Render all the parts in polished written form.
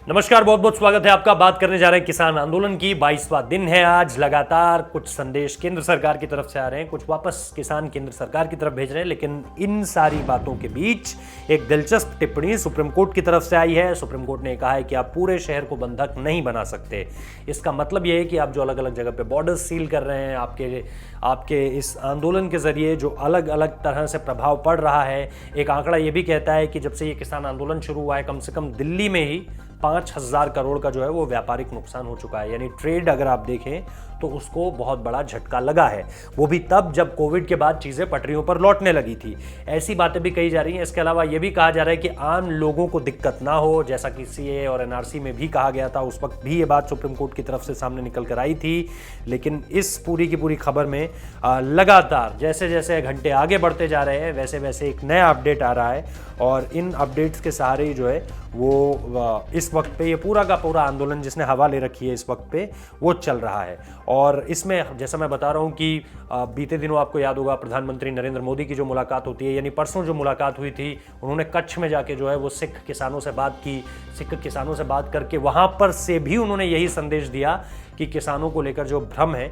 नमस्कार, बहुत बहुत स्वागत है आपका। बात करने जा रहे हैं किसान आंदोलन की। 22वां दिन है आज। लगातार कुछ संदेश केंद्र सरकार की तरफ से आ रहे हैं, कुछ वापस किसान केंद्र सरकार की तरफ भेज रहे हैं। लेकिन इन सारी बातों के बीच एक दिलचस्प टिप्पणी सुप्रीम कोर्ट की तरफ से आई है। सुप्रीम कोर्ट ने कहा है कि आप पूरे शहर को बंधक नहीं बना सकते। इसका मतलब यह है कि आप जो अलग अलग जगह पे बॉर्डर्स सील कर रहे हैं, आपके इस आंदोलन के जरिए जो अलग अलग तरह से प्रभाव पड़ रहा है। एक आंकड़ा यह भी कहता है कि जब से ये किसान आंदोलन शुरू हुआ है, कम से कम दिल्ली में ही 5,000 करोड़ का जो है वो व्यापारिक नुकसान हो चुका है। यानी ट्रेड अगर आप देखें तो उसको बहुत बड़ा झटका लगा है, वो भी तब जब कोविड के बाद चीजें पटरियों पर लौटने लगी थी। ऐसी बातें भी कही जा रही हैं। इसके अलावा यह भी कहा जा रहा है कि आम लोगों को दिक्कत ना हो, जैसा कि सीए और एनआरसी में भी कहा गया था। उस वक्त भी ये बात सुप्रीम कोर्ट की तरफ से सामने निकल कर आई थी। लेकिन इस पूरी की पूरी खबर में लगातार जैसे जैसे घंटे आगे बढ़ते जा रहे हैं, वैसे वैसे एक नया अपडेट आ रहा है। और इन अपडेट्स के सहारे जो है वो इस वक्त पे ये पूरा का पूरा आंदोलन जिसने हवा ले रखी है इस वक्त पे, वो चल रहा है। और इसमें जैसा मैं बता रहा हूँ कि बीते दिनों आपको याद होगा प्रधानमंत्री नरेंद्र मोदी की जो मुलाकात होती है, यानी परसों जो मुलाकात हुई थी, उन्होंने कच्छ में जाके जो है वो सिख किसानों से बात की। सिख किसानों से बात करके वहाँ पर से भी उन्होंने यही संदेश दिया कि किसानों को लेकर जो भ्रम है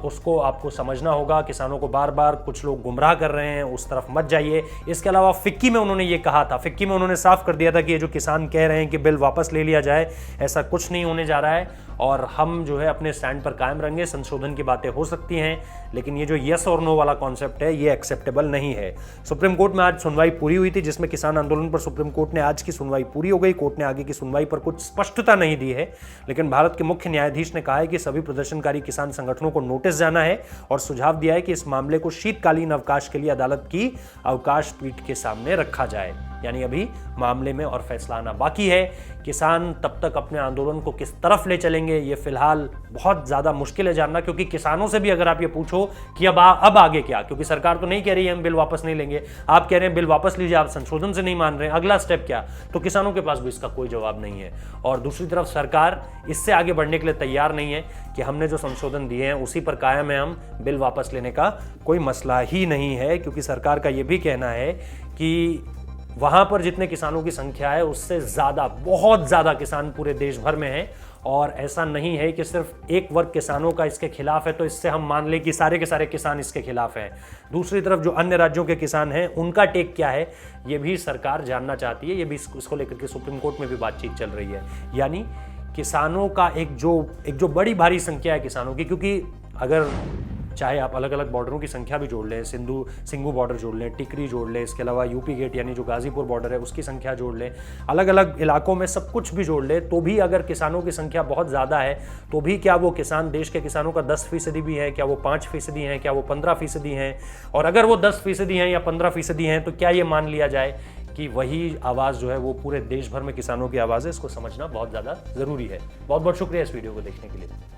उसको आपको समझना होगा। किसानों को बार बार कुछ लोग गुमराह कर रहे हैं, उस तरफ मत जाइए। इसके अलावा फिक्की में उन्होंने ये कहा था, फिक्की में उन्होंने साफ कर दिया था कि ये जो किसान कह रहे हैं कि बिल वापस ले लिया जाए, ऐसा कुछ नहीं होने जा रहा है। और हम जो है अपने स्टैंड पर कायम रहेंगे। संशोधन की बातें हो सकती हैं, लेकिन ये जो यस और नो वाला कॉन्सेप्ट है ये एक्सेप्टेबल नहीं है। सुप्रीम कोर्ट में आज सुनवाई पूरी हुई थी, जिसमें किसान आंदोलन पर सुप्रीम कोर्ट ने आज की सुनवाई पूरी हो गई। कोर्ट ने आगे की सुनवाई पर कुछ स्पष्टता नहीं दी है, लेकिन भारत के मुख्य न्यायाधीश ने कहा है कि सभी प्रदर्शनकारी किसान संगठनों को नोटिस जाना है और सुझाव दिया है कि इस मामले को शीतकालीन अवकाश के लिए अदालत की अवकाश पीठ के सामने रखा जाए। यानी अभी मामले में और फैसला आना बाकी है। किसान तब तक अपने आंदोलन को किस तरफ ले चलेंगे ये फिलहाल बहुत ज्यादा मुश्किल है जानना, क्योंकि किसानों से भी अगर आप ये पूछो कि अब आगे क्या, क्योंकि सरकार तो नहीं कह रही है हम बिल वापस नहीं लेंगे, आप कह रहे हैं बिल वापस लीजिए, आप संशोधन से नहीं मान रहे हैं, अगला स्टेप क्या, तो किसानों के पास भी इसका कोई जवाब नहीं है। और दूसरी तरफ सरकार इससे आगे बढ़ने के लिए तैयार नहीं है कि हमने जो संशोधन दिए हैं उसी पर कायम है, हम बिल वापस लेने का कोई मसला ही नहीं है। क्योंकि सरकार का यह भी कहना है कि वहां पर जितने किसानों की संख्या है उससे ज्यादा, बहुत ज्यादा किसान पूरे देश भर में हैं। और ऐसा नहीं है कि सिर्फ एक वर्ग किसानों का इसके खिलाफ है तो इससे हम मान लें कि सारे के सारे किसान इसके खिलाफ हैं। दूसरी तरफ जो अन्य राज्यों के किसान हैं उनका टेक क्या है ये भी सरकार जानना चाहती है। ये भी इसको लेकर के सुप्रीम कोर्ट में भी बातचीत चल रही है। यानी किसानों का एक जो बड़ी भारी संख्या है किसानों की, क्योंकि अगर चाहे आप अलग अलग बॉर्डरों की संख्या भी जोड़ लें, सिंघू बॉर्डर जोड़ लें, टिकरी जोड़ लें, इसके अलावा यूपी गेट यानी जो गाजीपुर बॉर्डर है उसकी संख्या जोड़ लें, अलग अलग इलाकों में सब कुछ भी जोड़ लें, तो भी अगर किसानों की संख्या बहुत ज़्यादा है तो भी क्या वो किसान देश के किसानों का 10% भी है, क्या वो 5% हैं, क्या वो 15% हैं? और अगर वो 10% हैं या 15% हैं तो क्या ये मान लिया जाए कि वही आवाज़ जो है वो पूरे देश भर में किसानों की आवाज़ है? इसको समझना बहुत ज़्यादा ज़रूरी है। बहुत बहुत शुक्रिया इस वीडियो को देखने के लिए।